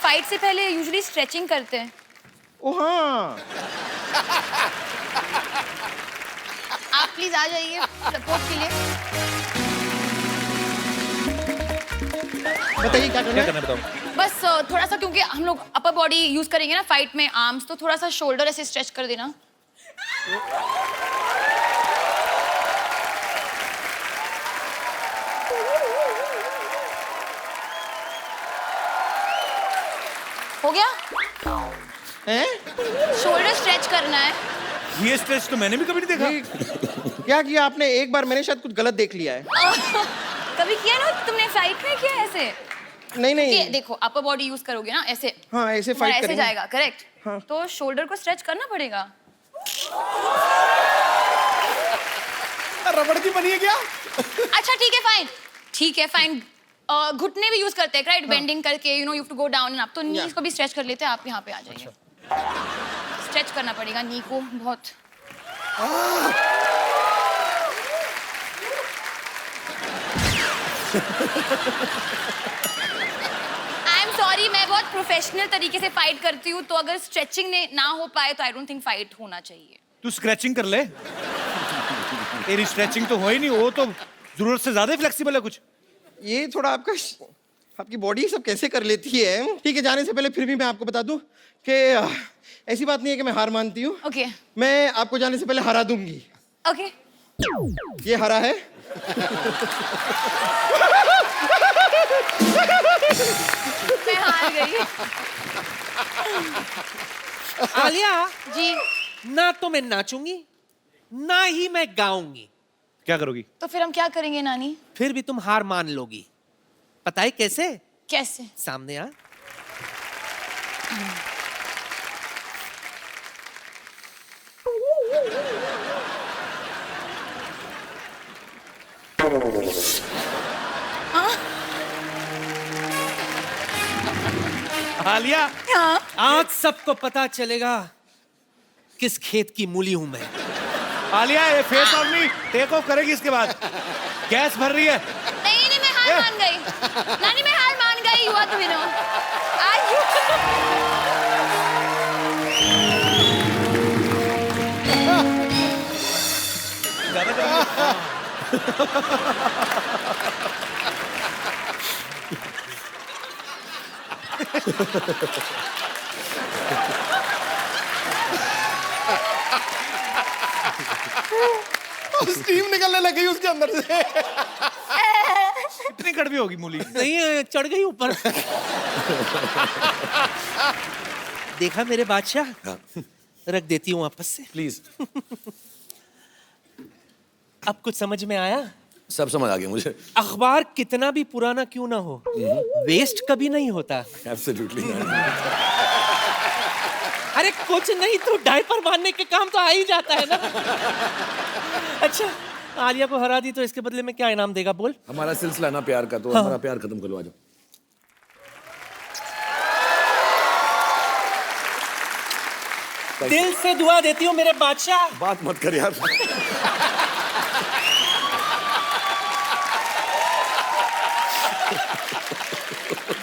Fight से पहले usually stretching करते हैं। ओ हाँ, आप प्लीज आ जाइए सपोर्ट के लिए। बताइए क्या करना क्या है? करना है बताओ। बस थोड़ा सा, क्योंकि हम लोग अपर बॉडी यूज करेंगे ना फाइट में, आर्म्स, तो थोड़ा सा शोल्डर ऐसे स्ट्रेच कर देना। हो गया? हैं? शोल्डर स्ट्रेच करना है। ये स्ट्रेच तो मैंने भी कभी नहीं देखा। क्या किया आपने? एक बार मैंने शायद कुछ गलत देख लिया है। कभी किया ना तुमने फाइट में, किया ऐसे? नहीं ये नहीं, देखो, अपर बॉडी यूज करोगे ना ऐसे, हाँ ऐसे तुम्हारा फाइट ऐसे करेंगे। जाएगा, करेक्ट? हाँ। तो शोल्डर को स्ट्रेच करना पड़ेगा। रबड़ की बनी है क्या? अच्छा ठीक है, फाइन, ठीक है फाइन। घुटने भी यूज करते हैं राइट, बेंडिंग करके, you know you have to go down and up, तो नीज को भी स्ट्रेच कर लेते हैं। आप यहाँ पे आ जाइए। स्ट्रेच करना पड़ेगा नी को बहुत। आई एम सॉरी, मैं बहुत प्रोफेशनल तरीके से फाइट करती हूँ, तो अगर स्ट्रेचिंग ने ना हो पाए तो आई डोंट थिंक फाइट होना चाहिए। तू स्क्रैचिंग कर ले। तेरी स्ट्रेचिंग तो हो ही नहीं, वो तो जरूरत से ज्यादा फ्लेक्सिबल है कुछ। ये थोड़ा आपकी बॉडी सब कैसे कर लेती है। ठीक है, जाने से पहले फिर भी मैं आपको बता दूं कि ऐसी बात नहीं है कि मैं हार मानती हूँ। ओके मैं आपको जाने से पहले हरा दूंगी। ओके। ये हरा है। मैं हार गई। आलिया, जी, ना तो मैं नाचूंगी ना ही मैं गाऊंगी। क्या करोगी? तो फिर हम क्या करेंगे नानी? फिर भी तुम हार मान लोगी। पता है कैसे? कैसे? सामने आ। आलिया, हाँ। आज सबको पता चलेगा किस खेत की मूली हूं मैं। आलिया ये फेस ऑफ नहीं टेक ऑफ करेगी इसके बाद। गैस भर रही है। नहीं नहीं, मैं हार मान गई। नानी मैं हार मान गई। You are the winner. Steam निकलने लगी उसके अंदर से। इतनी कड़वी होगी मूली? नहीं, चढ़ गई ऊपर। देखा मेरे बादशाह? रख देती हूँ वापस से। प्लीज। अब कुछ समझ में आया? सब समझ आ गया मुझे। अखबार कितना भी पुराना क्यों ना हो, वेस्ट कभी नहीं होता। एब्सोल्युटली। अरे कुछ नहीं तो डायपर बांधने के काम तो आ ही जाता है ना। अच्छा, आलिया को हरा दी तो इसके बदले में क्या इनाम देगा बोल? हमारा सिलसिला ना प्यार का, तो हाँ। हमारा प्यार खत्म करो। आ जाओ। दिल से दुआ देती हूँ मेरे बादशाह। बात मत कर यार।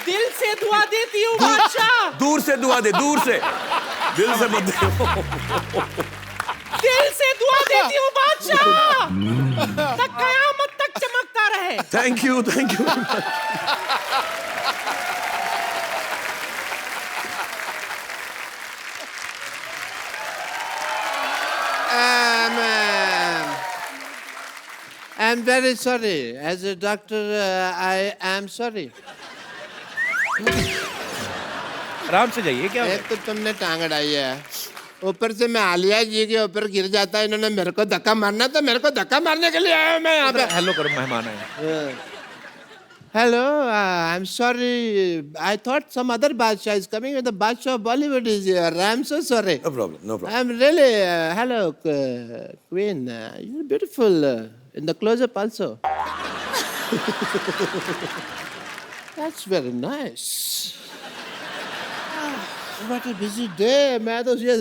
दिल से दुआ देती हूँ बादशाह। दूर से दुआ दे, दूर से। दिल से मत दे। दिल से दुआ देती हूँ बादशाह। तक कयामत तक चमकता रहे। Thank you, thank you. I'm very sorry. As a doctor, I am sorry. आराम से जाइए। क्या एक तो तुमने टांग अड़ाई है, ऊपर से मैं आलिया जी के ऊपर गिर जाता है। इन्होंने मेरे को धक्का मारना, तो मेरे को धक्का मारने के लिए आया मैं यहाँ पे। हेलो करो, मेहमान आए। Hello, I'm sorry. I thought some other Badshah is coming. The Badshah of Bollywood is here. I'm so sorry. No problem, no problem. I'm really, hello, Queen. You're beautiful in the close-up also. That's very nice. What a busy day. मैं तो ये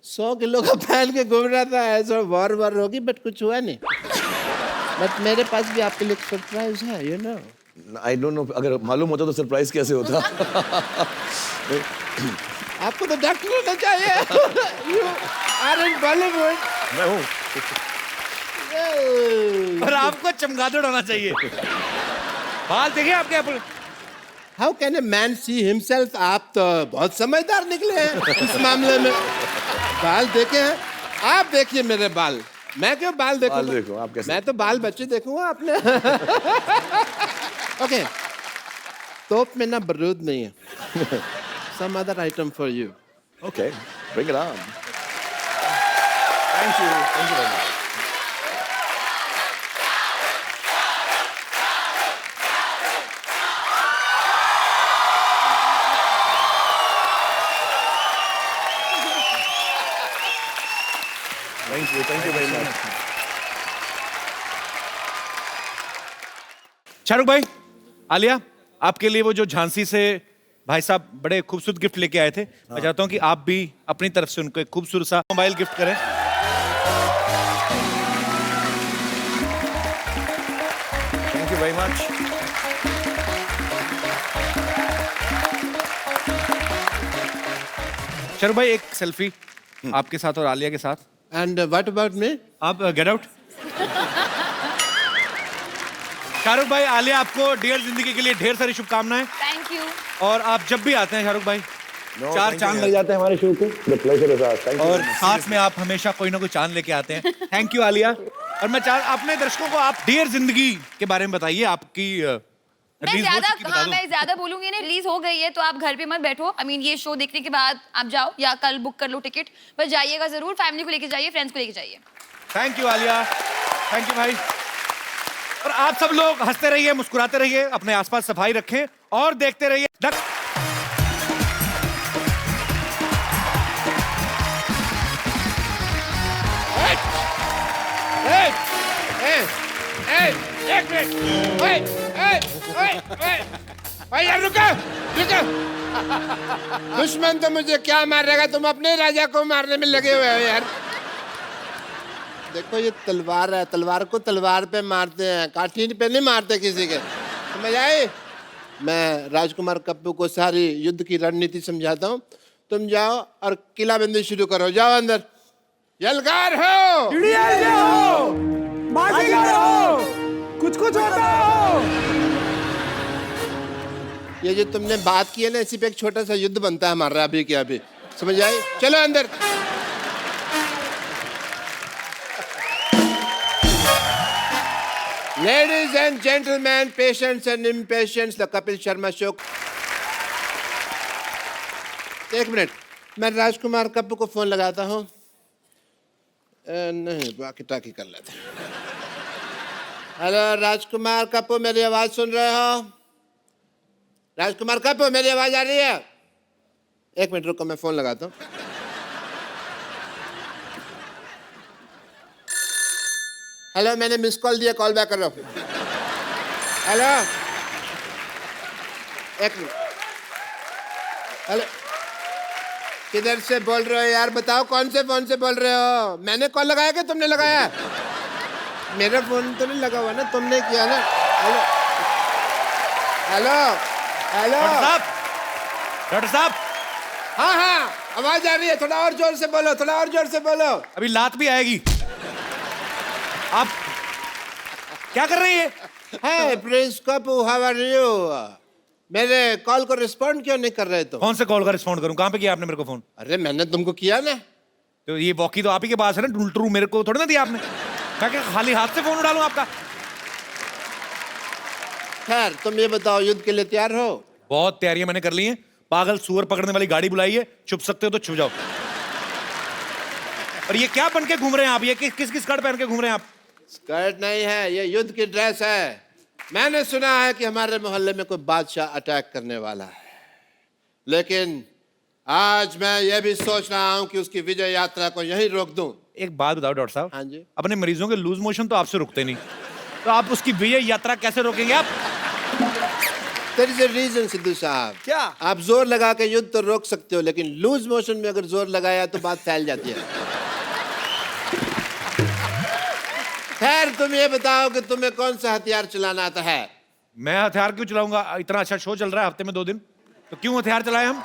100 kilo का पहन के घूम रहा था, ऐसा वार होगी, बट कुछ हुआ नहीं। बट मेरे पास भी आपके लिए सरप्राइज है, you know. I don't know, अगर मालूम होता तो सरप्राइज कैसे होता। आपको तो डॉक्टर होना चाहिए. You are in Bollywood. मैं हूँ. और आपको चमगादड़ होना चाहिए. बाल देखिए आपके आप. How can a man see himself? आप तो बहुत समझदार निकले हैं इस मामले में. बाल देखे हैं? आप देखिए मेरे बाल. मैं क्यों बाल देखूं? बाल देखो, आप कैसे? मैं तो बाल बच्चे देखूंगा अपने. ओके. तोप में ना बारूद नहीं है. Some other item for you. Okay, bring it on. Thank you very much. Thank you very much. Shahrukh भाई, आलिया, आपके लिए वो जो झांसी से भाई साहब बड़े खूबसूरत गिफ्ट लेके आए थे, मैं चाहता हूं कि आप भी अपनी तरफ से उनको एक खूबसूरत सा मोबाइल गिफ्ट करें. Thank you very much. Shahrukh भाई, एक सेल्फी आपके साथ और आलिया के साथ. And what about me? आप गेट आउट. शाहरुख भाई, आलिया आपको डियर जिंदगी के लिए ढेर सारी शुभकामनाएं. Thank you. और आप जब भी आते हैं शाहरुख भाई, No, चार thank चांद you. लग जाते हैं हमारे शो को. The pleasure is ours. Thank you. और साथ में आप हमेशा कोई ना कोई चांद लेके आते हैं. Thank you Alia. और मैं अपने दर्शकों को आप डियर जिंदगी के बारे में बताइए. आपकी मैं release हो ज्यादा चुकी, बता हाँ दो. मैं ज्यादा बोलूंगी नहीं. रिलीज हो गई है तो आप घर पे मत बैठो. आई मीन ये शो देखने के बाद आप जाओ या कल बुक कर लो टिकट. बस जाइएगा जरूर. फैमिली को लेके जाइए, फ्रेंड्स को लेके जाइए. Thank you Alia. Thank you भाई. और आप सब लोग हंसते रहिए, मुस्कुराते रहिए, अपने आसपास सफाई रखें और देखते रहिए. एक मिनट. ओए ओए ओए ओए यार रुको रुको. दुश्मन तो मुझे क्या मारेगा, तुम अपने राजा को मारने में लगे हुए हो यार. देखो ये तलवार है, तलवार को तलवार पे मारते हैं, काठी पे नहीं मारते किसी के. समझ आए? मैं राजकुमार कप्पू को सारी युद्ध की रणनीति समझाता हूँ. तुम जाओ और किलाबंदी शुरू करो. जाओ अंदर. यलगार हो, कुछ होता हो. ये जो तुमने बात की है ना, इसी पे एक छोटा सा युद्ध बनता है हमारा अभी के अभी. समझ आए? चलो अंदर. Ladies and gentlemen, patients and impatients, the Kapil Sharma Show. एक मिनट, मैं राजकुमार कप्पू को फोन लगाता हूँ. नहीं, बाकी टाकी कर लेते हैं. हेलो राजकुमार कप्पू, मेरी आवाज सुन रहे हो? राजकुमार कप्पू, मेरी आवाज आ रही है? एक मिनट रुको, मैं फोन लगाता हूँ. हेलो, मैंने मिस कॉल दिया, कॉल बैक करो. हेलो, एक मिनट. हेलो, किधर से बोल रहे हो यार? बताओ कौन से फोन से बोल रहे हो? मैंने कॉल लगाया कि तुमने लगाया? मेरा फोन तो नहीं लगा हुआ ना, तुमने किया ना. Hello hello hello. डॉक्टर साहब, हाँ हाँ, आवाज आ रही है. थोड़ा और जोर से बोलो, थोड़ा और जोर से बोलो. अभी लात भी आएगी. आप क्या कर रही है? Hey, Prince Kapu, how are you? मेरे कॉल को रिस्पॉन्ड क्यों नहीं कर रहे तुम? कौन से कॉल का रिस्पॉन्ड करूं? कहां पे किया आपने मेरे को फोन? अरे मैंने तुमको किया ना. तो ये वॉकी तो आप ही के पास है ना. टू मेरे को थोड़ी ना दिया आपने. मैं क्या खाली हाथ से फोन उठा लूं आपका? खैर, तुम ये बताओ, युद्ध के लिए तैयार हो? बहुत तैयारियां मैंने कर ली हैं. पागल सुअर पकड़ने वाली गाड़ी बुलाई है. छुप सकते हो तो छुप जाओ. और ये क्या बन के घूम रहे हैं आप? ये किस किस स्कर्ट पहन के घूम रहे हैं आप? स्कर्ट नहीं है, ये युद्ध की ड्रेस है. मैंने सुना है कि हमारे मोहल्ले में कोई बादशाह अटैक करने वाला है, लेकिन आज मैं ये भी सोच रहा हूं कि उसकी विजय यात्रा को यहीं रोक दूं. एक बात बताओ डॉक्टर साहब. हाँ जी. अपने मरीजों के लूज मोशन तो आपसे रुकते नहीं, तो आप उसकी विजय यात्रा कैसे रोकेंगे आप? There is a reason, Sidhu साहब. क्या? आप जोर लगा के युद्ध तो रोक सकते हो, लेकिन लूज मोशन में अगर जोर लगाया तो बात फैल जाती है. खैर, तुम ये बताओ कि तुम्हें कौन सा हथियार चलाना आता है? मैं हथियार क्यों चलाऊंगा? इतना अच्छा शो चल रहा है, हफ्ते में 2 दिन, तो क्यों हथियार चलाए हम?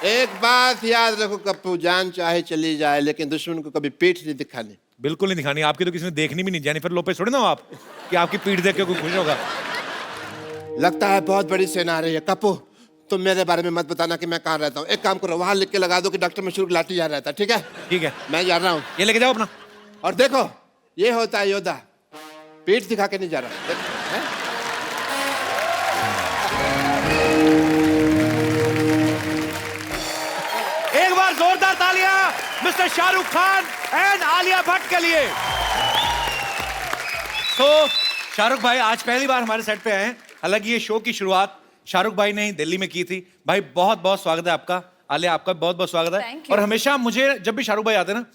एक बात याद रखो कप्पू, जान चाहे चली जाए लेकिन दुश्मन को कभी पीठ नहीं दिखानी। बिल्कुल नहीं दिखानी, आपकी तो किसी ने देखनी भी नहीं। जेनिफर लोपेज थोड़ी ना हो आप कि आपकी पीठ देख के कोई खुश होगा। लगता है बहुत बड़ी सेना आ रही है। कप्पू तुम मेरे बारे में मत बताना कि मैं कहाँ रहता हूँ। एक काम करो, वहां लिख के लगा दो कि डॉक्टर मशहूर लाठी जा रहता है। ठीक है? ठीक है, मैं जा रहा हूँ। ये लेके जाओ अपना। और देखो, ये होता है योद्धा, पीठ दिखा के नहीं जा रहा। देखो, हैं? एक बार जोरदार तालियां मिस्टर शाहरुख खान एंड आलिया भट्ट के लिए। तो शाहरुख भाई आज पहली बार हमारे सेट पे आए हैं। हालांकि ये शो की शुरुआत शाहरुख भाई ने ही दिल्ली में की थी। भाई बहुत बहुत स्वागत है आपका। आलिया आपका बहुत बहुत स्वागत है। Thank you. और हमेशा मुझे जब भी शाहरुख भाई आते हैं ना,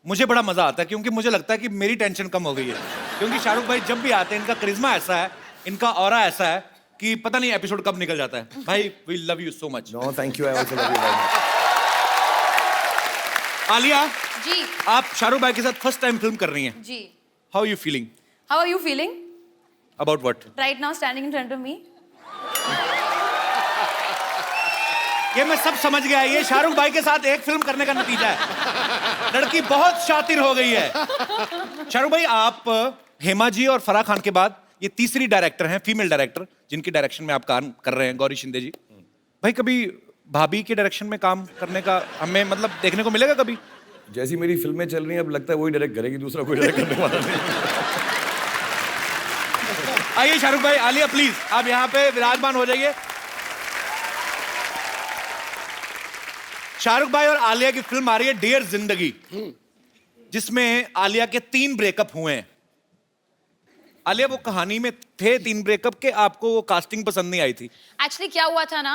मुझे बड़ा मजा आता है, क्योंकि मुझे लगता है कि मेरी टेंशन कम हो गई है। क्योंकि शाहरुख भाई जब भी आते हैं, इनका करिश्मा ऐसा है, इनका ऑरा ऐसा है कि पता नहीं एपिसोड कब निकल जाता है। भाई we love you so much. No, thank you. I also love you very much. Alia, ji आप शाहरुख भाई के साथ फर्स्ट टाइम फिल्म कर रही हैं। जी। How you feeling How are you feeling about what? right now standing in front of me? ये मैं सब समझ गया। ये शाहरुख भाई के साथ एक फिल्म करने का नतीजा है। लड़की बहुत शातिर हो गई है। शाहरुख भाई, आप हेमा जी और फराह खान के बाद ये तीसरी डायरेक्टर हैं, फीमेल डायरेक्टर, जिनकी डायरेक्शन में आप काम कर रहे हैं, गौरी शिंदे जी। भाई कभी भाभी के डायरेक्शन में काम करने का हमें मतलब देखने को मिलेगा कभी? जैसी मेरी फिल्में चल रही हैं, अब लगता है वही डायरेक्ट करेगी, दूसरा कोई डायरेक्ट करने वाला नहीं। आइए शाहरुख भाई, आलिया प्लीज आप यहाँ पे विराजमान हो जाइए। शाहरुख भाई और आलिया की फिल्म आ रही है डियर जिंदगी, जिसमें आलिया के 3 ब्रेकअप हुए हैं। आलिया, वो कहानी में थे 3 ब्रेकअप के, आपको वो कास्टिंग पसंद नहीं आई थी? एक्चुअली क्या हुआ था ना,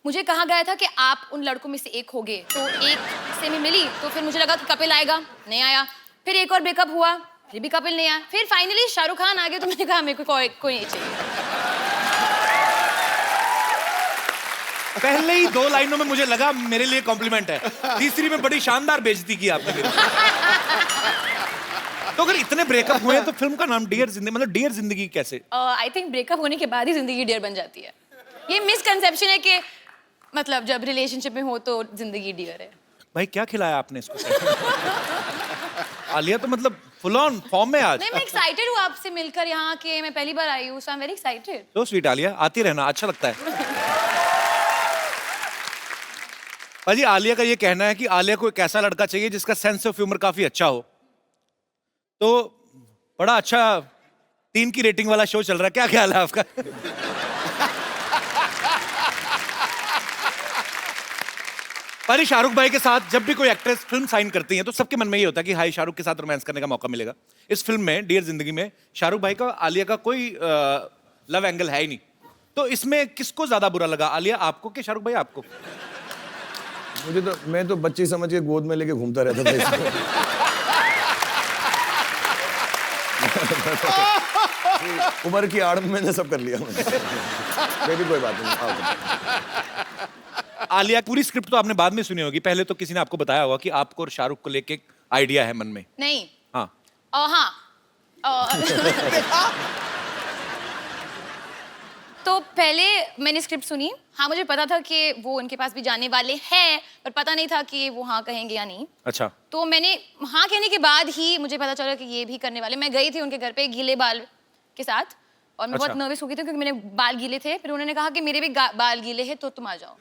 मुझे कहा गया था कि आप उन लड़कों में से एक होगे, तो एक से मैं मिली तो फिर मुझे लगा कि कपिल आएगा, नहीं आया। फिर एक और ब्रेकअप हुआ, फिर भी कपिल नहीं आया। फिर फाइनली शाहरुख खान आ गए, तो मैंने कहा मेरे को कोई नहीं चाहिए। पहले ही 2 लाइनों में मुझे लगा मेरे लिए कॉम्प्लीमेंट है, तीसरी में बड़ी शानदार बेइज्जती की आपने मेरी। तो अगर इतने ब्रेकअप हुए हैं तो फिल्म का नाम डियर जिंदगी, मतलब डियर जिंदगी कैसे? आई थिंक ब्रेकअप होने के बाद ही जिंदगी डियर बन जाती है। ये मिसकंसेप्शन है कि मतलब जब रिलेशनशिप में हो तो जिंदगी डियर है। भाई क्या खिलाया आपने इसको? आलिया तो मतलब फुल ऑन फॉर्म में आज। नहीं, मैं एक्साइटेड हूँ आपसे मिलकर यहाँ के, मैं पहली बार आई हूँ, सो आई एम वेरी एक्साइटेड। तो स्वीट आलिया, आती रहना, अच्छा लगता है। भाजी, आलिया का ये कहना है कि आलिया को एक ऐसा लड़का चाहिए जिसका सेंस ऑफ ह्यूमर काफी अच्छा हो। तो बड़ा अच्छा 3 की रेटिंग वाला शो चल रहा है, क्या ख्याल है आपका? पर शाहरुख भाई के साथ जब भी कोई एक्ट्रेस फिल्म साइन करती है तो सबके मन में ये होता है कि हाई शाहरुख के साथ रोमांस करने का मौका मिलेगा। इस फिल्म में डियर जिंदगी में शाहरुख भाई का आलिया का कोई लव एंगल है ही नहीं। तो इसमें किसको ज्यादा बुरा लगा, आलिया आपको कि शाहरुख भाई आपको? मुझे तो, मैं तो बच्ची समझ के गोद में लेके घूमता रहता था इसको। उम्र की आड़ में मैंने सब कर लिया। मैं भी कोई बात नहीं। आओ। आलिया, पूरी स्क्रिप्ट तो आपने बाद में सुनी होगी, पहले तो किसी ने आपको बताया होगा कि आपको और शाहरुख को लेके आइडिया है मन में? नहीं। हाँ। हाँ। तो पहले मैंने स्क्रिप्ट सुनी। हाँ, मुझे पता था कि वो उनके पास भी जाने वाले हैं, पर पता नहीं था कि वो हाँ कहेंगे या नहीं। अच्छा। तो मैंने हाँ कहने के बाद ही मुझे पता चला कि ये भी करने वाले। मैं गई थी उनके घर पे गीले बाल के साथ, और मैं बहुत अच्छा। नर्वस हो गई थी क्योंकि मेरे बाल गीले थे। फिर उन्होंने कहा कि मेरे भी बाल गीले हैं, तो तुम आ जाओ।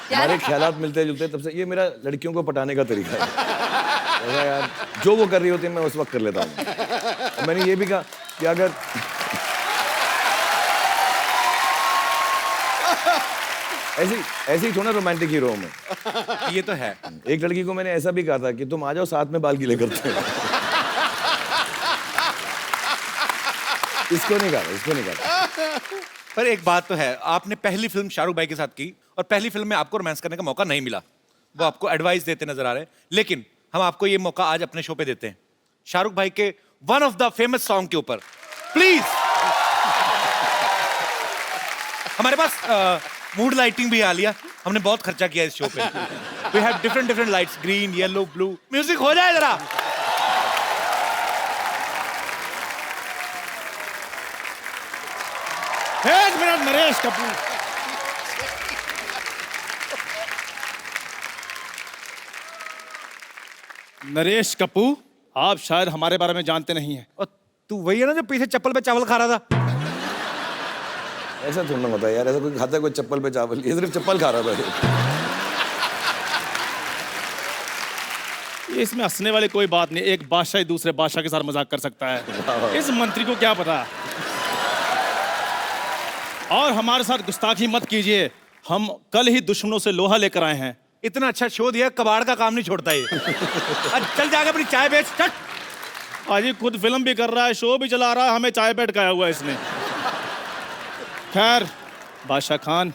हमारे ख्यालात मिलते जुलते, तब से ये मेरा लड़कियों को पटाने का तरीका है। ऐसा यार, जो वो कर रही होती है मैं उस वक्त कर लेता हूँ। मैंने ये भी कहा कि अगर ऐसे ही थोड़ा रोमांटिक हीरो हूं मैं। ये तो है। एक लड़की को मैंने ऐसा भी कहा था कि तुम आ जाओ, साथ में बाल गीले करते हैं। इसको नहीं कहा। पर एक बात तो है, आपने पहली फिल्म शाहरुख भाई के साथ की और पहली फिल्म में आपको रोमांस करने का मौका नहीं मिला। वो आपको एडवाइस देते नजर आ रहे हैं, लेकिन हम आपको ये मौका आज अपने शो पे देते हैं, शाहरुख भाई के one of the famous song के ऊपर। प्लीज। हमारे पास मूड लाइटिंग भी आ लिया, हमने बहुत खर्चा किया इस शो पे। We have different lights, green, yellow, blue. Music हो जाए जरा। एक मिनट, नरेश कपूर। नरेश कपूर, आप शायद हमारे बारे में जानते नहीं हैं। और तू वही है ना जो पीछे चप्पल पे चावल खा रहा था? ऐसा थोड़ा ना होता है यार, ऐसा कोई खाता है कोई चप्पल पे चावल, ये सिर्फ चप्पल खा रहा था। ये इसमें हंसने वाली कोई बात नहीं, एक बादशाह दूसरे बादशाह के साथ मजाक कर सकता है, इस मंत्री को क्या पता। और हमारे साथ गुस्ताखी मत कीजिए, हम कल ही दुश्मनों से लोहा लेकर आए हैं। इतना अच्छा शो दिया, कबाड़ का काम नहीं छोड़ता ये। आज चल जाके अपनी चाय बेच, चल। आज ये खुद फिल्म भी कर रहा है, शो भी चला रहा है, हमें चाय पे अटकाया हुआ है इसने। खैर बादशाह खान,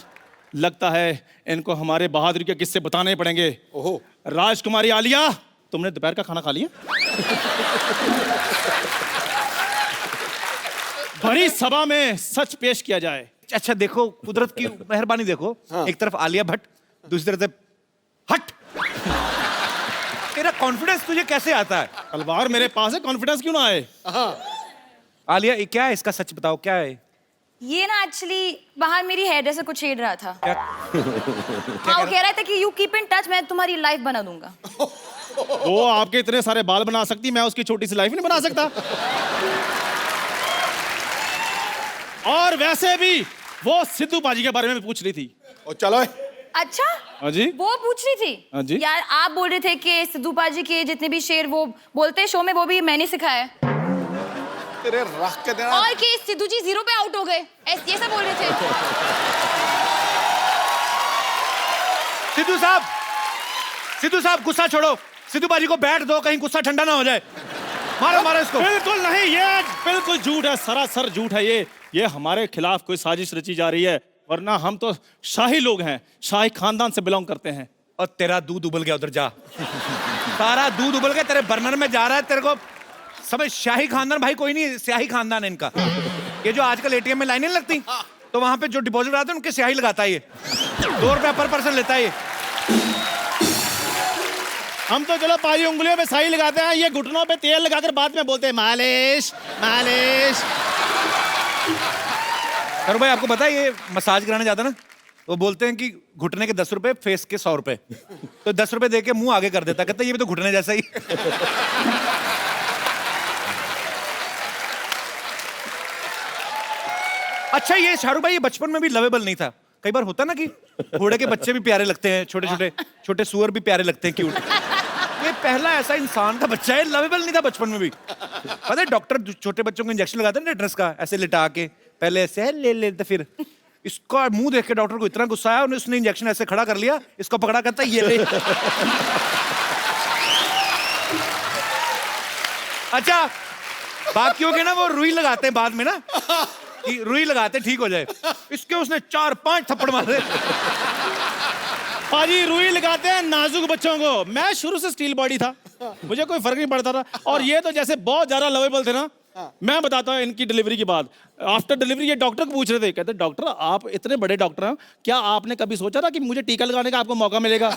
लगता है इनको हमारे बहादुरी के किस्से बताने पड़ेंगे। ओहो। राजकुमारी आलिया, तुमने दोपहर का खाना खा लिया? बड़ी सभा में सच पेश किया जाए। अच्छा देखो, कुदरत की मेहरबानी देखो। हाँ। एक तरफ आलिया भट्ट, दूसरी तरफ हट। तेरा कॉन्फिडेंस तुझे कैसे आता है? तलवार मेरे पास है, कॉन्फिडेंस क्यों ना आए? आलिया ये क्या है, इसका सच बताओ, क्या है? ये ना एक्चुअली बाहर मेरी हेयर ड्रेसर को छेड़ रहा था। क्या? हाँ, वो कह रहा था कि यू कीप इन टच, मैं तुम्हारी लाइफ बना दूंगा। वो आपके इतने सारे बाल बना सकती, मैं उसकी छोटी सी लाइफ नहीं बना सकता। और वैसे भी वो सिद्धू बाजी के बारे में पूछ रही थी। ओ चलो। अच्छा, हाँ जी, वो पूछ रही थी। हाँ जी। यार आप बोल रहे थे कि सिद्धू पाजी के जितने भी शेर वो बोलते हैं शो में, वो भी मैंने सिखाया है। तेरे रख के देना। और कि सिद्धू जी 0 पे आउट हो गए, ये सब बोल रहे थे। सिद्धू साहब गुस्सा छोड़ो, सिद्धू बाजी को बैठ दो, कहीं गुस्सा ठंडा ना हो जाए। मारो मारो इसको। बिल्कुल नहीं, ये बिल्कुल झूठ है, सरासर झूठ है ये हमारे खिलाफ कोई साजिश रची जा रही है, वरना हम तो शाही लोग हैं, शाही खानदान से बिलोंग करते हैं। और तेरा दूध उबल गया, उधर जा। सारा दूध उबल गया तेरे बर्नर में जा रहा है, तेरे को समझ। शाही खानदान भाई कोई नहीं, स्याही खानदान है इनका। ये जो आजकल एटीएम में लाइनें लगती, तो वहां पे जो डिपॉजिट आते हैं उनके स्याही लगाता है ये। 2 रुपया पर पर्सन लेता है ये। हम तो चलो पाजी उंगलियों पे साई लगाते हैं, ये घुटनों पे तेल लगाकर बाद में बोलते हैं मालिश मालिश। करो भाई, आपको पता है ये मसाज कराने जाता है ना, वो बोलते हैं कि घुटने के 10 रुपए, फेस के 100 रुपए। तो 10 रुपए दे के मुंह आगे कर देता, कहता है ये भी तो घुटने जैसा ही। अच्छा ये शाहरुख भाई, ये बचपन में भी लवेबल नहीं था? कई बार होता ना कि घोड़े के बच्चे भी प्यारे लगते हैं, छोटे छोटे छोटे सुअर भी प्यारे लगते हैं, क्यूट। ये पहला ऐसा इंसान का बच्चा है, लवेबल नहीं था बचपन में भी। पता है डॉक्टर छोटे बच्चों को इंजेक्शन लगाते हैं टेटनस का, ऐसे लिटा के, पहले ऐसे ले लेते, फिर इसका मुंह देख के डॉक्टर को इतना गुस्सा आया, उसने इंजेक्शन ऐसे खड़ा कर लिया, इसको पकड़ा, कहता है ये ले। अच्छा बाकियों के ना वो रुई लगाते हैं बाद में ना, कि रुई लगाते ठीक हो जाए, इसके उसने 4-5 थप्पड़ मारे। पाजी रुई लगाते हैं नाजुक बच्चों को। मैं शुरू से स्टील बॉडी था, मुझे कोई फर्क नहीं पड़ता था, और ये तो जैसे बहुत ज्यादा लवेबल थे ना। मैं बताता हूँ इनकी डिलीवरी के बाद, आफ्टर डिलीवरी ये डॉक्टर को पूछ रहे थे, कहते डॉक्टर आप इतने बड़े डॉक्टर हैं, क्या आपने कभी सोचा था कि मुझे टीका लगाने का आपको मौका मिलेगा?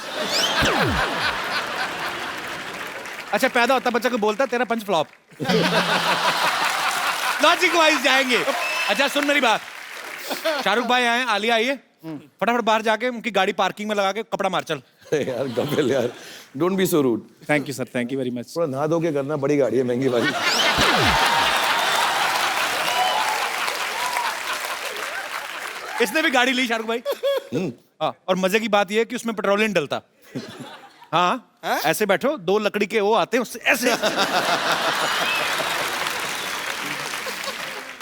अच्छा पैदा होता बच्चा को बोलता तेरा पंच फ्लॉप। लॉजिक वाइज जाएंगे। अच्छा सुन मेरी बात, शाहरुख भाई आए, आलिया आई है, फटाफट बाहर जाके उनकी गाड़ी पार्किंग में लगा के कपड़ा मार चल। यार कपिल यार, don't be so rude. Thank you sir, thank you very much. थोड़ा नहा धो के करना, बड़ी गाड़ी है महंगी वाली। इसने भी गाड़ी ली शाहरुख भाई। हाँ, और मजे की बात यह है कि उसमें पेट्रोल नहीं डलता। हाँ, ऐसे बैठो, 2 लकड़ी के वो आते हैं उससे ऐसे।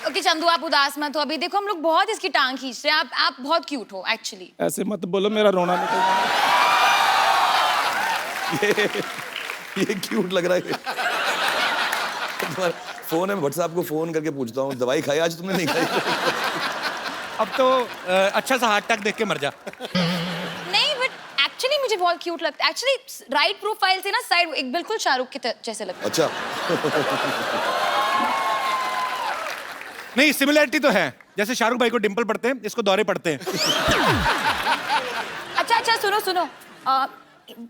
ओके चंदू आप उदास मत हो, अभी देखो हम लोग बहुत इसकी टांग खींच रहे हैं, आप बहुत क्यूट हो एक्चुअली। ऐसे मत बोलो, मेरा रोना निकल रहा है। ये क्यूट लग रहा है। तुम्हारा फोन है, व्हाट्सएप को फोन करके पूछता हूँ दवाई खाई आज तुमने? नहीं खाई। अब तो अच्छा सा हार्ट अटैक देख के मर जा। नहीं बट एक्चुअली मुझे बहुत क्यूट लगता है, एक्चुअली राइट प्रोफाइल से ना साइड एक बिल्कुल शाहरुख के जैसे लगता है। अच्छा। नहीं सिमिलरिटी तो है, जैसे शाहरुख भाई को डिंपल पड़ते हैं, इसको दौरे पड़ते हैं। अच्छा सुनो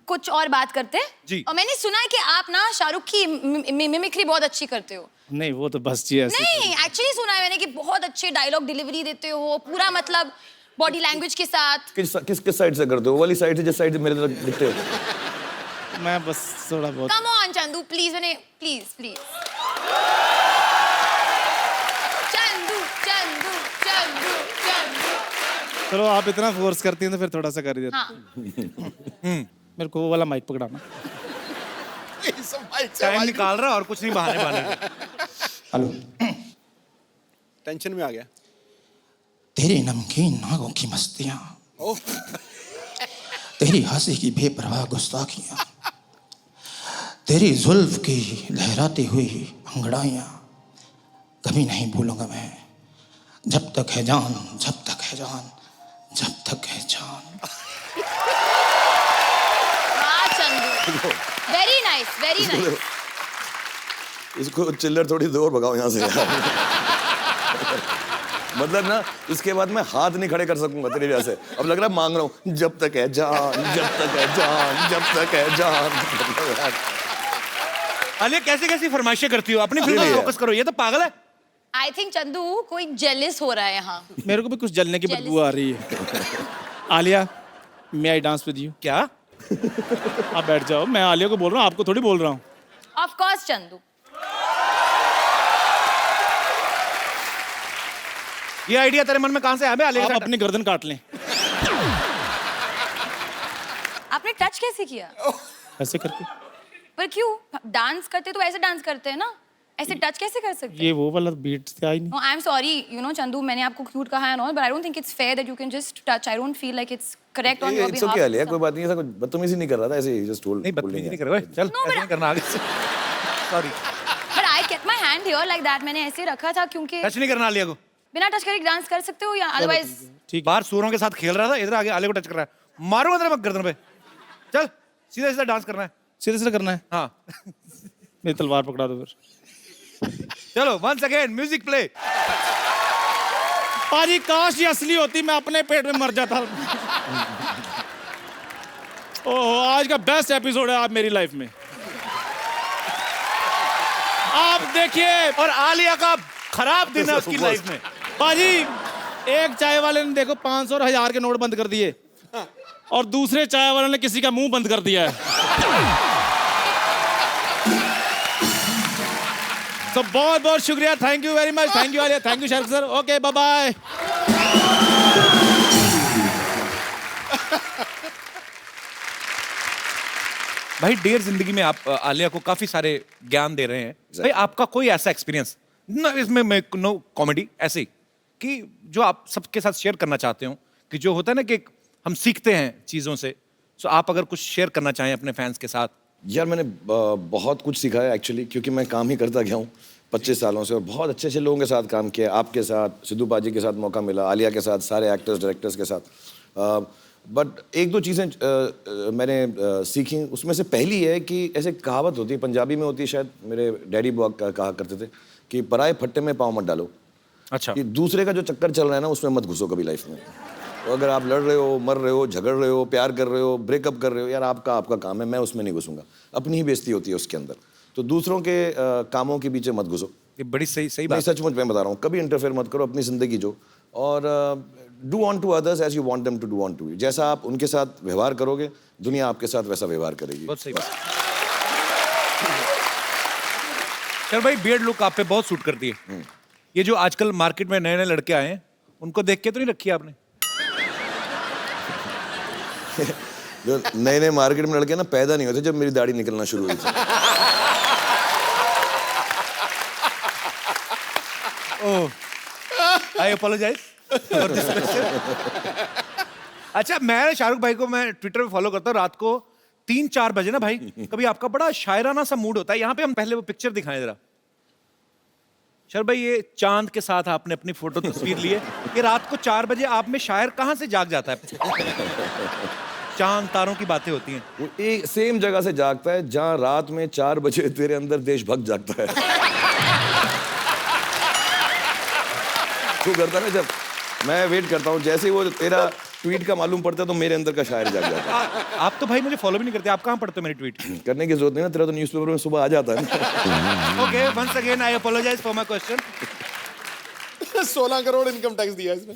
कुछ और बात करते हैं जी। और मैंने सुना है कि आप ना शाहरुख की मिमिक्री बहुत अच्छी करते हो। नहीं वो तो बस जी ऐसे। नहीं एक्चुअली सुना है मैंने कि बहुत अच्छे डायलॉग डिलीवरी देते हो, पूरा मतलब बॉडी लैंग्वेज के साथ। किस साइड से करते हो? वो वाली साइड से जिस साइड से मेरे तरफ दिखते हो? मैं बस थोड़ा बहुत कम ऑन चंदू प्लीज मैंने प्लीज प्लीज चंदू चंदू चंदू चंदू चलो आप इतना फोर्स करती हैं तो फिर थोड़ा सा कर ही देते हाँ मेरे को वो वाला माइक पकड़ाना टाइम निकाल रहा और कुछ नहीं बहाने बहाने हेलो टेंशन में आ गया। तेरी नमकीन नागों की मस्तियां, तेरी हंसी की बेपरवाह गुस्ताखियां, तेरी जुल्फ की लहराती हुई अंगड़ाइयां कभी नहीं भूलूंगा मैं। जब तक है जान, जब तक है जान, जब तक है जान। हाँ Chandu very nice very nice. इसको चिल्लर थोड़ी दूर भगाओ यहाँ से यार। मतलब ना इसके बाद मैं हाथ नहीं खड़े कर सकूंगा तेरी वजह से। अब लग रहा है मांग रहा हूँ जब तक है जान, जब तक है जान, जब तक है जान। अलिया कैसी कैसी फरमाइशें करती हो? अपनी फिल्म में फोकस करो, ये तो पागल है। आई थिंक चंदू कोई जेलिस हो रहा है यहाँ। मेरे को भी कुछ जलने की बदबू आ रही है। आलिया मे आई डांस विद यू? क्या? आप बैठ जाओ, मैं आलिया को बोल रहा हूँ, आपको थोड़ी बोल रहा हूँ। Of course Chandu. ये आइडिया तेरे मन में कहां से आया? बे आलिया आप अपनी गर्दन काट लें आपने टच कैसे किया? ऐसे करके। पर क्यों? डांस करते तो ऐसे डांस करते हैं ना, ऐसे टच कैसे कर सकते हैं? ये वो वाला बीट से आई नहीं। No, I'm sorry, you know, Chandu, मैंने आपको क्यूट कहा है ना, but I don't think it's fair that you can just touch. I don't feel like it's correct on your it's behalf. Okay Alia, कोई बात नहीं, ऐसा कुछ बदतमीजी नहीं कर रहा था, ऐसे ही जस्ट टोल्ड। नहीं बदतमीजी नहीं कर रहा। चल No, ऐसे but- नहीं करना आगे से। Sorry, But I kept my hand here like that. मैंने ऐसे रखा था क्योंकि टच नहीं करना आलिया को। बिना टच करे डांस कर सकते हो या otherwise ठीक, बाहर सूरों के साथ खेल रहा था, इधर आगे आलिया को टच कर रहा है। मारूंगा तेरे मैं गर्दन पे। चल सीधा सीधा डांस करना है। सीधे सीधे करना है। हाँ मेरी तलवार पकड़ा दो फिर। चलो वंस अगेन म्यूजिक प्ले। पाजी काश ये असली होती, मैं अपने पेट में मर जाता। ओह आज का बेस्ट एपिसोड है आप मेरी लाइफ में। आप देखिए, और आलिया का खराब दिन है उसकी लाइफ में। पाजी एक चाय वाले ने देखो 500 और 1000 के नोट बंद कर दिए और दूसरे चाय वाले ने किसी का मुंह बंद कर दिया है। तो बहुत बहुत शुक्रिया, thank you very much, thank you Alia, thank you Shahrukh sir, okay bye bye. भाई डेयर जिंदगी में आप आलिया को काफी सारे ज्ञान दे रहे हैं। भाई आपका कोई ऐसा एक्सपीरियंस ना, इसमें मैं नो कॉमेडी ऐसे ही कि जो आप सबके साथ शेयर करना चाहते हो, कि जो होता है ना कि हम सीखते हैं चीजों से, सो आप अगर कुछ शेयर करना चाहें अपने फैंस के साथ। यार मैंने बहुत कुछ सीखा है एक्चुअली, क्योंकि मैं काम ही करता गया हूँ 25 सालों से और बहुत अच्छे अच्छे लोगों के साथ काम किया। आपके साथ, सिद्धू पाजी के साथ मौका मिला, आलिया के साथ, सारे एक्टर्स डायरेक्टर्स के साथ। बट एक दो चीज़ें मैंने सीखी, उसमें से पहली है कि ऐसे कहावत होती है, पंजाबी में होती है शायद, मेरे डैडी बुआ कहा करते थे कि पराए फट्टे में पाँव मत डालो। अच्छा, कि दूसरे का जो चक्कर चल रहा है ना उसमें मत घुसो कभी लाइफ में। तो अगर आप लड़ रहे हो, मर रहे हो, झगड़ रहे हो, प्यार कर रहे हो, ब्रेकअप कर रहे हो, यार आपका काम है, मैं उसमें नहीं घुसूंगा। अपनी ही बेइज्जती होती है उसके अंदर, तो दूसरों के कामों के पीछे मत घुसो। ये बड़ी सही नहीं, बात। सचमुच मैं बता रहा हूँ, कभी इंटरफेयर मत करो, अपनी जिंदगी जो, और do unto others as you want them to do unto you. जैसा आप उनके साथ व्यवहार करोगे, दुनिया आपके साथ वैसा व्यवहार करेगी। बहुत सही बात। चल भाई, बियर्ड लुक आप पे बहुत सूट करती है। ये जो आजकल मार्केट में नए नए लड़के आए हैं, उनको देख के तो नहीं रखी आपने? जो नए नए मार्केट में लड़के ना पैदा नहीं होते जब मेरी दाढ़ी निकलना शुरू हुई थी। आई अपोलोजाइज फॉर दिस क्वेश्चन। अच्छा, मैं शाहरुख भाई को मैं ट्विटर पे फॉलो करता हूँ। रात को 3-4 बजे ना भाई, कभी आपका बड़ा शायराना सा मूड होता है। यहाँ पे हम पहले वो पिक्चर दिखाएं जरा। शाहरुख भाई, ये चांद के साथ आपने अपनी फोटो तस्वीर ली है। ये रात को 4 बजे आप में शायर कहाँ से जाग जाता है? चांद तारों की बातें होती हैं। वो एक सेम जगह से जागता है जहाँ रात में 4 बजे तेरे अंदर देशभक्त जागता है। तू करता ना, जब मैं वेट करता हूँ, जैसे ही वो तेरा ट्वीट का मालूम पड़ता है तो मेरे अंदर का शायर जाग जाता है। आप तो भाई मुझे फॉलो भी नहीं करते, आप कहाँ पढ़ते हो मेरी ट्वीट? करने की जरूरत नहीं ना, तेरा तो न्यूज़पेपर में सुबह आ जाता है ना। Okay, once again I apologize for my question. 16 crore income tax दिया इसमें।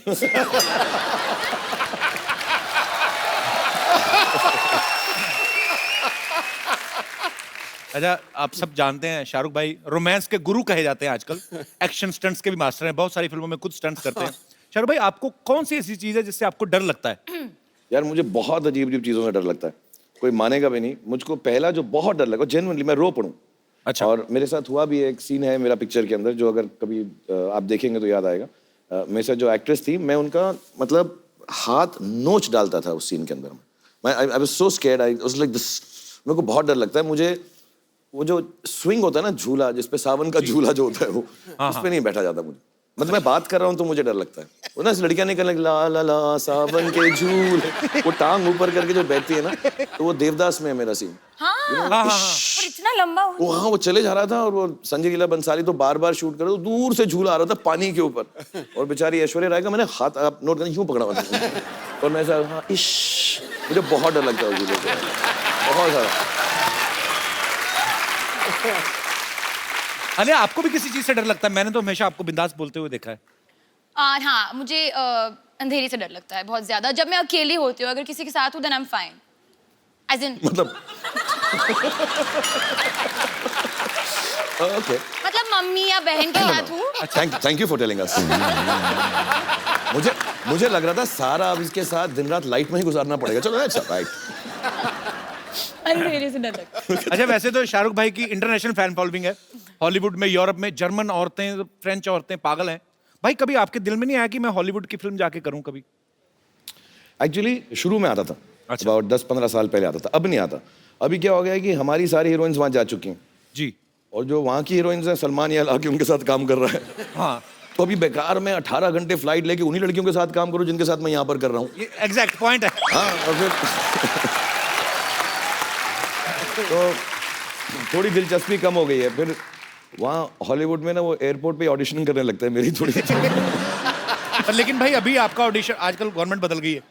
अच्छा, आप सब जानते हैं शाहरुख भाई रोमांस के गुरु कहे जाते हैं आजकल। एक्शन स्टंट्स के भी मास्टर हैं, बहुत सारी फिल्मों में खुद स्टंट्स करते हैं। शाहरुख भाई, आपको कौन सी ऐसी चीज है जिससे आपको डर लगता है? यार मुझे बहुत अजीब अजीब चीज़ों से डर लगता है, कोई मानेगा भी नहीं। मुझको पहला जो बहुत डर लगा, जेन्युइनली मैं रो पड़ूं। अच्छा। और मेरे साथ हुआ भी, एक सीन है मेरा पिक्चर के अंदर जो अगर कभी आप देखेंगे तो याद आएगा। मेरे साथ जो एक्ट्रेस थी, मैं उनका मतलब हाथ नोच डालता था उस सीन के अंदर। मैं I was so scared, I was like this. मेरे को बहुत डर लगता है। मुझे वो जो स्विंग होता है ना, झूला जिसपे सावन का झूला जो होता है वो, उस पे नहीं बैठा जाता मुझे। मतलब मैं बात कर रहा हूँ तो मुझे डर लगता है। वो ना लड़कियां निकल लगी, ला ला ला सावन के झूल, वो टांग ऊपर करके जो बैठती है ना, तो वो देवदास में है मेरा सीन। और इतना लंबा हो वो हाँ, वो चले जा रहा था और वो संजय लीला बंसाली तो बार बार शूट कर रहे, तो दूर से झूला आ रहा था पानी के ऊपर, और बेचारी ऐश्वर्या राय का मैंने हाथ, आप नोट करना, यूं पकड़ा हुआ था और मैं ऐसा हाँ इश, मुझे बहुत डर लगता है झूले से, बहुत सारा। अरे आपको भी किसी चीज से डर लगता है? मैंने तो हमेशा आपको बिंदास बोलते हुए देखा है। हाँ, मुझे अंधेरे से डर लगता है बहुत ज्यादा। जब मैं अकेली होती हूँ, अगर किसी के साथ हूँ then I am fine, as in मतलब ओके, मतलब मम्मी या बहन के साथ हूँ। Thank you for telling us. मुझे लग रहा था सारा अब इसके साथ दिन रात लाइट में ही गुजारना पड़ेगा। चलो अच्छा, राइट। अंधेरे से डर लगता है। अच्छा, वैसे तो शाहरुख भाई की इंटरनेशनल फैन फॉलोइंग है, हॉलीवुड में, यूरोप में। जर्मन औरतें, फ्रेंच औरतें पागल हैं। भाई कभी आपके दिल में नहीं आया कि मैं हॉलीवुड की फिल्म जाके करूं कभी? एक्चुअली शुरू में आता था, अच्छा। about 10-15 साल पहले आता था, अब नहीं आता। अभी क्या हो गया है कि हमारी सारी हीरोइंस वहाँ जा चुकी हैं, जी। और जो वहाँ की हीरोइंस हैं, सलमान यार आके उनके साथ काम कर रहा है। हाँ, तो अभी बेकार में 18 घंटे फ्लाइट लेके उन्हीं लड़कियों के साथ काम करूं जिनके साथ मैं यहाँ पर कर रहा हूँ। ये एग्जैक्ट पॉइंट है। हाँ, और फिर तो थोड़ी दिलचस्पी कम हो गई है। फिर वहाँ हॉलीवुड में ना वो एयरपोर्ट पे ऑडिशन करने लगता है मेरी थोड़ी। पर लेकिन भाई अभी आपका ऑडिशन, आजकल गवर्नमेंट बदल गई है,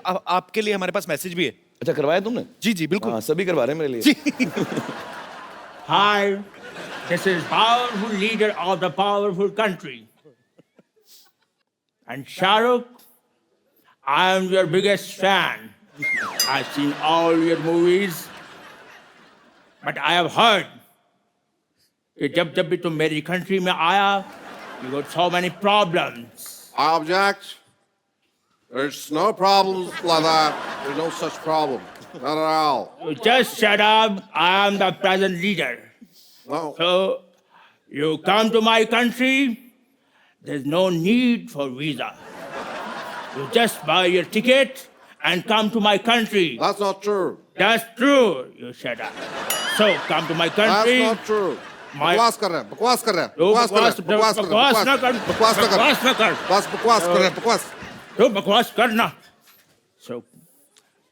अब आपके लिए हमारे पास मैसेज भी है। अच्छा, करवाया तुमने? जी जी बिल्कुल। हाँ, सभी करवा रहे हैं मेरे लिए। Hi, this is powerful leader of the powerful country. And Shahrukh, I am your biggest fan. I've seen all your movies. But I have heard कि जब भी तुम मेरी country में आया, you got so many problems. I object. There's no problems like that. There's no such problem. Not at all. You just shut up. I am the present leader. No. So you come to my country, there's no need for visa. You just buy your ticket and come to my country. That's not true. That's true. You shut up. So come to my country. That's not true. My- बकवास कर रहे हैं, बकवास कर रहे हैं, तू बकवास कर रहे हैं, बकवास ना कर, बकवास ना कर, बकवास ना कर। बस बकवास कर रहे हैं, बकवास। तो बकवास करना।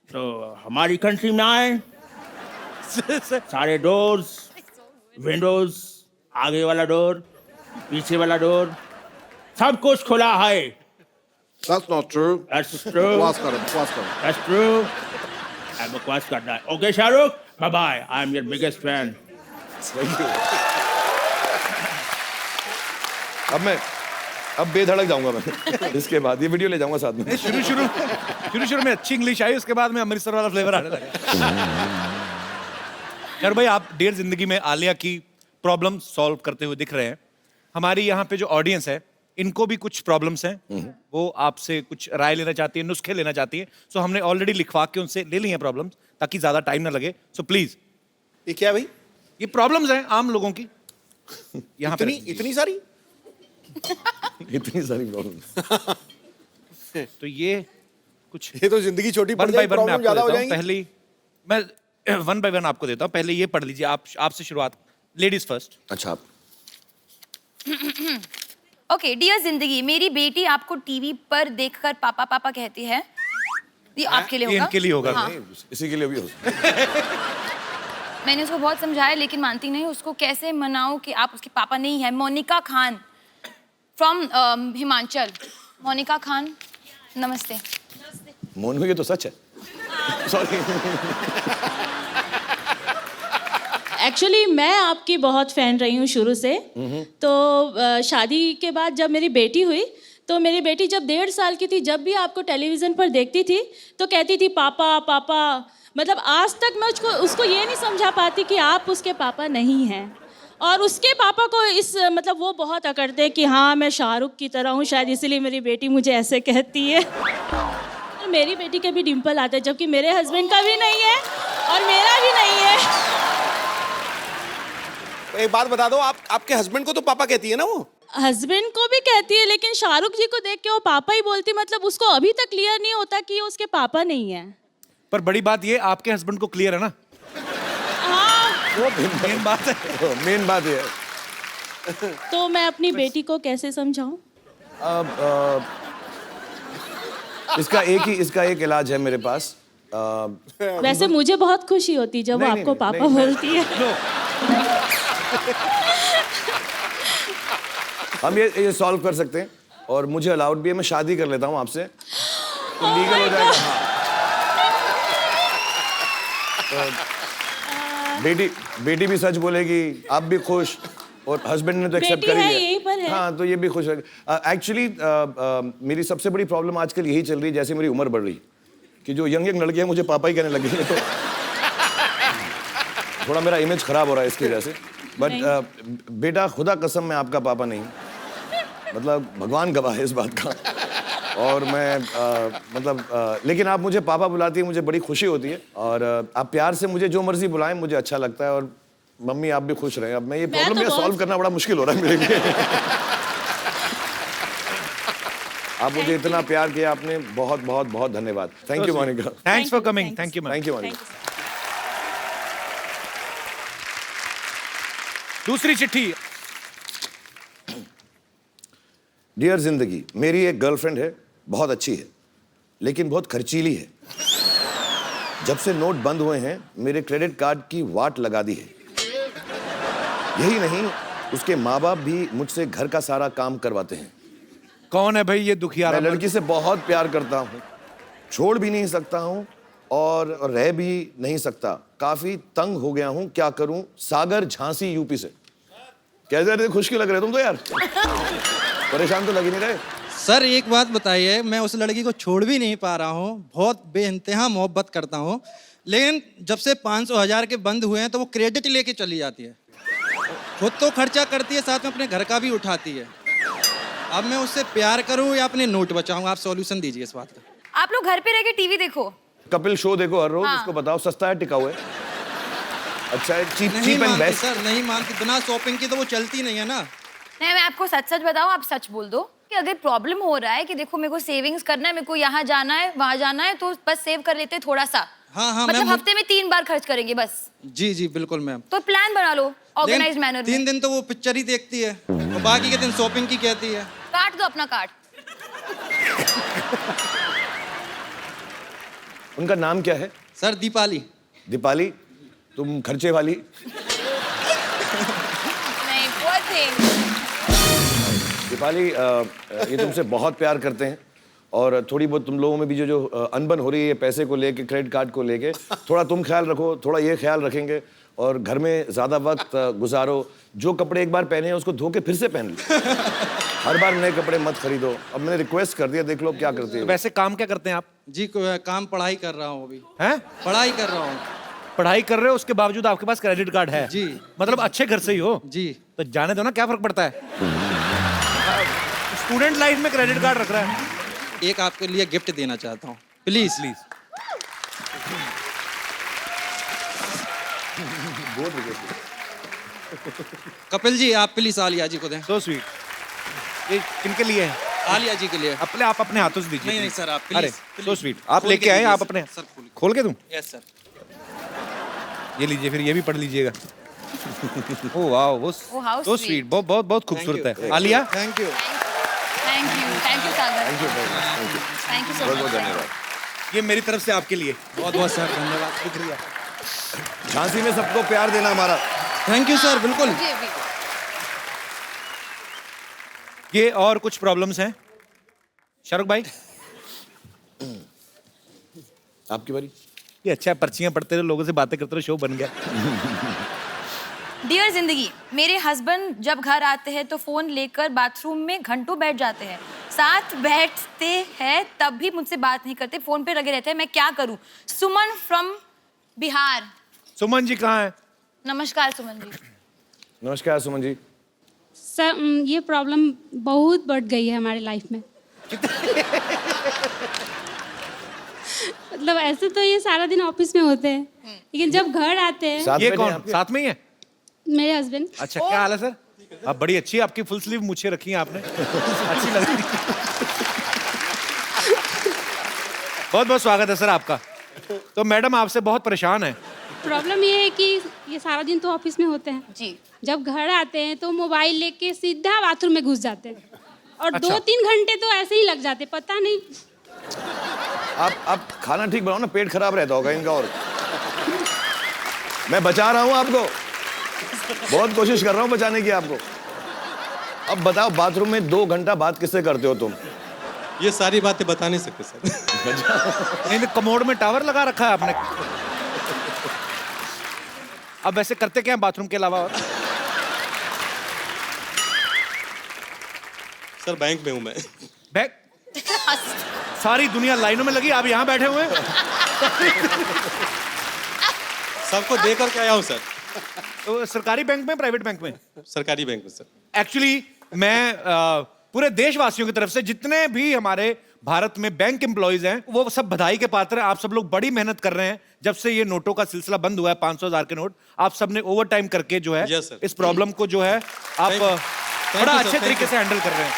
तो हमारी कंट्री में आए, सारे डोर्स, विंडोज, आगे वाला डोर, पीछे वाला डोर, सब कुछ खुला है। That's not true. That's true. बकवास कर रहे हैं, बकवास कर रहे हैं। That's true. अब बकवास करना है। Okay, Shahrukh, bye bye. I am your biggest fan. अब बेधड़क जाऊंगा मैं। इसके बाद ये वीडियो ले जाऊंगा साथ में। शुरू में अच्छी इंग्लिश आई, उसके बाद में अमृतसर वाला फ्लेवर आने लगा। यार भाई, आप डियर जिंदगी में आलिया की प्रॉब्लम सॉल्व करते हुए दिख रहे हैं। हमारी यहाँ पे जो ऑडियंस है, इनको भी कुछ प्रॉब्लम्स हैं, वो आपसे कुछ राय लेना चाहती है, नुस्खे लेना चाहती है। सो हमने ऑलरेडी लिखवा के उनसे ले ली हैं प्रॉब्लम्स, ताकि ज्यादा टाइम ना लगे। सो प्लीज, ये क्या भाई? ये प्रॉब्लम्स हैं आम लोगों की यहाँ पे। इतनी सारी? इतनी सारी प्रॉब्लम। तो ये कुछ ये तो जिंदगी छोटी पड़ वन बाय जाएगी, वन मैं प्रॉब्लम आपको ज्यादा हो देता हूँ। जाएंगी। पहली मैं वन बाय वन आपको देता हूँ। पहले ये पढ़ लीजिए, आप आपसे शुरुआत, लेडीज फर्स्ट। अच्छा, ओके, डियर जिंदगी, मेरी बेटी आपको टीवी पर देखकर पापा पापा कहती है। ये आपके लिए ये होगा। इनके लिए होगा। हाँ। इसी के लिए भी हो। मैंने उसको बहुत समझाया लेकिन मानती नहीं। उसको कैसे मनाऊं कि आप उसके पापा नहीं है। मोनिका खान फ्रॉम हिमाचल। मोनिका खान, नमस्ते। मोनू, ये तो सच है। सॉरी। एक्चुअली मैं आपकी बहुत फ़ैन रही हूँ शुरू से। तो शादी के बाद जब मेरी बेटी हुई, तो मेरी बेटी जब 1.5 साल की थी, जब भी आपको टेलीविज़न पर देखती थी तो कहती थी पापा पापा। मतलब आज तक मैं उसको ये नहीं समझा पाती कि आप उसके पापा नहीं हैं। और उसके पापा को मतलब वो बहुत अकड़ते हैं कि हाँ मैं शाहरुख की तरह हूँ, शायद इसीलिए मेरी बेटी मुझे ऐसे कहती है। और मेरी बेटी के भी डिम्पल आते हैं, जबकि मेरे हस्बैंड का भी नहीं है और मेरा भी नहीं है। एक बात बता दो, आपके हस्बैंड को तो पापा कहती है ना वो? हस्बैंड को भी कहती है, लेकिन शाहरुख जी को देख के वो पापा ही बोलती, मतलब उसको अभी तक क्लियर नहीं होता कि ये उसके पापा नहीं है। पर बड़ी बात ये, आपके हस्बैंड को क्लियर है ना? हाँ, वो मेन बात है। मेन बात ये है। तो मैं अपनी बेटी को कैसे समझाऊं? इसका एक इलाज है मेरे पास। वैसे मुझे बहुत खुशी होती जब वो नहीं, आपको नहीं, पापा नहीं, बोलती है। हम ये सॉल्व कर सकते हैं और मुझे अलाउड भी है, मैं शादी कर लेता हूँ आपसे, तो लीगल हो जाएगा। हाँ। तो बेटी भी सच बोलेगी, आप भी खुश, और हस्बैंड ने तो एक्सेप्ट बेटी कर ही है, लिया। यहीं पर है। हाँ, तो ये भी खुश है। एक्चुअली मेरी सबसे बड़ी प्रॉब्लम आजकल यही चल रही है, जैसे मेरी उम्र बढ़ रही कि जो यंग लड़कियां मुझे पापा ही कहने लगी है, तो थोड़ा मेरा इमेज खराब हो रहा है इसकी वजह से। बट बेटा, खुदा कसम मैं आपका पापा नहीं, मतलब भगवान गवाह है इस बात का। और मैं लेकिन आप मुझे पापा बुलाती है, मुझे बड़ी खुशी होती है, और आप प्यार से मुझे जो मर्जी बुलाएं, मुझे अच्छा लगता है। और मम्मी आप भी खुश रहें। अब मैं ये प्रॉब्लम सॉल्व करना बड़ा मुश्किल हो रहा है मेरे लिए। आप मुझे इतना प्यार किया आपने, बहुत बहुत बहुत धन्यवाद। Thank you Monica. Thanks for coming. Thank you. Thank you Monica. दूसरी चिट्ठी। डियर जिंदगी, मेरी एक गर्लफ्रेंड है, बहुत अच्छी है, लेकिन बहुत खर्चीली है। जब से नोट बंद हुए हैं, मेरे क्रेडिट कार्ड की वाट लगा दी है। यही नहीं, उसके माँ बाप भी मुझसे घर का सारा काम करवाते हैं। कौन है भाई ये दुखियारा? मैं लड़की से बहुत प्यार करता हूँ, छोड़ भी नहीं सकता हूँ और रह भी नहीं सकता। काफी तंग हो गया हूँ, क्या करूँ? सागर झांसी यूपी से। कैसे रहे? खुश क्यों लग रहे तुम तो यार? परेशान तो लग ही नहीं रहे। सर एक बात बताइए, मैं उस लड़की को छोड़ भी नहीं पा रहा हूँ, बहुत बेइंतहा मोहब्बत करता हूँ, लेकिन जब से 500,000 के बंद हुए हैं तो वो क्रेडिट लेके चली जाती है, खुद तो खर्चा करती है, साथ में अपने घर का भी उठाती है। अब मैं उससे प्यार करूँ या अपने नोट बचाऊँ? आप सॉल्यूशन दीजिए इस बात का। आप लोग घर पे रह के टीवी देखो, कपिल शो देखो हर रोज। हाँ। उसको बताओ सस्ता है, टिकाऊ है, अच्छा है, चीप नहीं एंड मानती बेस्ट। सर, नहीं मानती। बिना शॉपिंग की तो वो चलती नहीं है ना। नहीं मैं आपको सच सच बताऊं, आप सच बोल दो कि अगर प्रॉब्लम हो रहा है कि देखो मेरे को सेविंग्स करना है, मेरे को यहाँ जाना है वहाँ जाना है, तो बस सेव कर लेते हैं थोड़ा सा। हाँ, मतलब मैम। हफ्ते में 3 बार खर्च करेंगे बस। जी जी बिल्कुल मैम। तो प्लान बना लो ऑर्गेनाइज मैनर 3 में। दिन तो वो पिक्चर ही देखती है और बाकी के दिन शॉपिंग की कहती है। काट दो अपना कार्ड। उनका नाम क्या है? सर दीपाली। दीपाली, तुम खर्चे वाली। नहीं poor thing। दीपाली, ये तुमसे बहुत प्यार करते हैं, और थोड़ी बहुत तुम लोगों में भी जो अनबन हो रही है पैसे को लेके, क्रेडिट कार्ड को लेके, थोड़ा तुम ख्याल रखो, थोड़ा ये ख्याल रखेंगे, और घर में ज़्यादा वक्त गुजारो। जो कपड़े एक बार पहने हैं उसको धो के फिर से पहन लो। हर बार नए कपड़े मत खरीदो। अब मैंने रिक्वेस्ट कर दिया, देख लो क्या करती है। वैसे काम क्या करते हैं आप? जी काम पढ़ाई कर रहा हूँ अभी। हैं? पढ़ाई कर रहा हूँ। पढ़ाई कर रहे हो, उसके बावजूद आपके पास क्रेडिट कार्ड है? जी। मतलब अच्छे घर से ही हो? जी। तो जाने दो ना, क्या फर्क पड़ता है? स्टूडेंट लाइफ में क्रेडिट कार्ड रख रहा है। एक आपके लिए गिफ्ट देना चाहता हूँ, प्लीज प्लीज। कपिल जी आप प्लीज आलिया जी को दें। So sweet. ये किनके लिए है? आलिया जी के लिए। अपने आप अपने हाथों से दीजिए। नहीं नहीं सर आप अरे प्लीज। So sweet. आप लेके आए, आप अपने सर खोल के दूं? Yes sir. ये लीजिए, फिर ये भी पढ़ लीजिएगा। ओह वाह, वो Oh, how so sweet. Sweet, बहुत बहुत बहुत खूबसूरत है। Alia, thank you. Thank you Sagar. Thank you so much. ये मेरी तरफ से आपके लिए। बहुत बहुत सर धन्यवाद, शुक्रिया। झांसी में सबको प्यार देना हमारा। थैंक यू सर, बिल्कुल। जी भी। ये और कुछ प्रॉब्लम्स हैं शाहरुख भाई? आपकी बारी। ये अच्छा है, पर्चियां पढ़ते रहो, लोगों से बातें करते रहो, शो बन गया। डियर जिंदगी, मेरे हस्बैंड जब घर आते हैं तो फोन लेकर बाथरूम में घंटों बैठ जाते हैं, साथ बैठते हैं तब भी मुझसे बात नहीं करते, फोन पे लगे रहते हैं। मैं क्या करूं? सुमन फ्रॉम बिहार। सुमन जी कहाँ है? नमस्कार सुमन जी। नमस्कार सुमन जी। सर ये प्रॉब्लम बहुत बढ़ गई है हमारी लाइफ में। मतलब ऐसे तो ये सारा दिन ऑफिस में होते हैं, लेकिन जब घर आते हैं साथ ये में कौन आपके? साथ में ही है? मेरे हस्बैंड। अच्छा, क्या हाल है सर? आप बड़ी अच्छी है, आपकी फुल स्लीव मूछें रखी हैं आपने, अच्छी लग रही है। बहुत बहुत स्वागत है सर आपका। तो मैडम आपसे बहुत परेशान है। प्रॉब्लम ये है कि ये सारा दिन तो ऑफिस में होते हैं जी। जब घर आते हैं तो मोबाइल लेके सीधा बाथरूम में घुस जाते हैं और अच्छा। 2-3 घंटे तो ऐसे ही लग जाते, पता नहीं। आप खाना ठीक बनाओ ना, पेट खराब रहता होगा इनका। और मैं बचा रहा हूँ आपको, बहुत कोशिश कर रहा हूँ बचाने की आपको। अब बताओ, बाथरूम में 2 घंटा बात किससे करते हो तुम? ये सारी बातें बता नहीं सकते सर। नहीं नहीं, कमोड में टावर लगा रखा है आपने। अब वैसे करते क्या है बाथरूम के अलावा? और सर बैंक में हूँ मैं। बैग सारी दुनिया लाइनों में लगी, आप यहाँ बैठे हुए हैं। सबको देकर के आया हूँ सर। तो सरकारी बैंक में, प्राइवेट बैंक में? सरकारी बैंक में सर। एक्चुअली मैं पूरे देशवासियों की तरफ से जितने भी हमारे भारत में बैंक एम्प्लॉइज हैं वो सब बधाई के पात्र हैं। आप सब लोग बड़ी मेहनत कर रहे हैं जब से ये नोटों का सिलसिला बंद हुआ है, 500,000 के नोट। आप सब ने ओवर टाइम करके जो है Yes, sir. इस प्रॉब्लम को जो है आप Thank you, बड़ा sir. अच्छे Thank तरीके you. से हैंडल कर रहे हैं।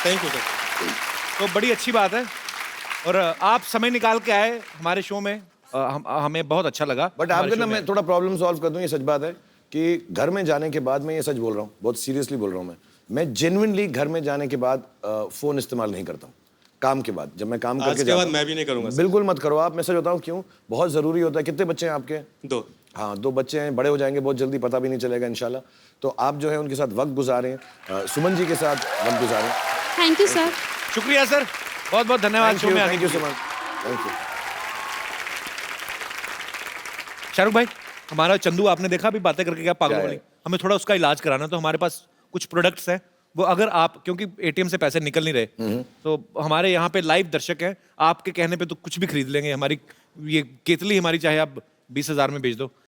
Thank you sir. तो बड़ी अच्छी बात है। और आप समय निकाल के आए हमारे शो में, हमें बहुत अच्छा लगा। बट हमारे आपके शो ना में। मैं थोड़ा प्रॉब्लम सॉल्व कर दूं। ये सच बात है कि घर में जाने के बाद, मैं ये सच बोल रहा हूँ, बहुत सीरियसली बोल रहा हूँ, मैं जेन्युइनली घर में जाने के बाद फोन इस्तेमाल नहीं करता हूँ। काम के बाद, जब मैं काम आज करके के जाता बाद हूँ, मैं भी नहीं करूँगा सर। बिल्कुल मत करो आप। मैं सच बताऊँ क्यों, बहुत जरूरी होता है। कितने बच्चे हैं आपके? 2। हाँ, 2 बच्चे हैं, बड़े हो जाएंगे बहुत जल्दी, पता भी नहीं चलेगा इंशाल्लाह। तो आप जो है उनके साथ वक्त गुजारें, सुमन जी के साथ वक्त गुजारें। Thank you sir. शुक्रिया सर, बहुत बहुत धन्यवाद शो में आने थैंक के यू लिए। So much. Thank you. Shahrukh भाई, हमारा चंदू आपने देखा अभी बातें करके क्या पागल क्या है? वाली, हमें थोड़ा उसका इलाज कराना। तो हमारे पास कुछ प्रोडक्ट्स हैं, वो अगर आप, क्योंकि एटीएम से पैसे निकल नहीं रहे, तो हमारे यहाँ पे लाइव दर्शक हैं, आपके कहने पे तो कुछ भी खरीद लेंगे। हमारी ये केतली हमारी चाहे आप 20,000 में बेच दो,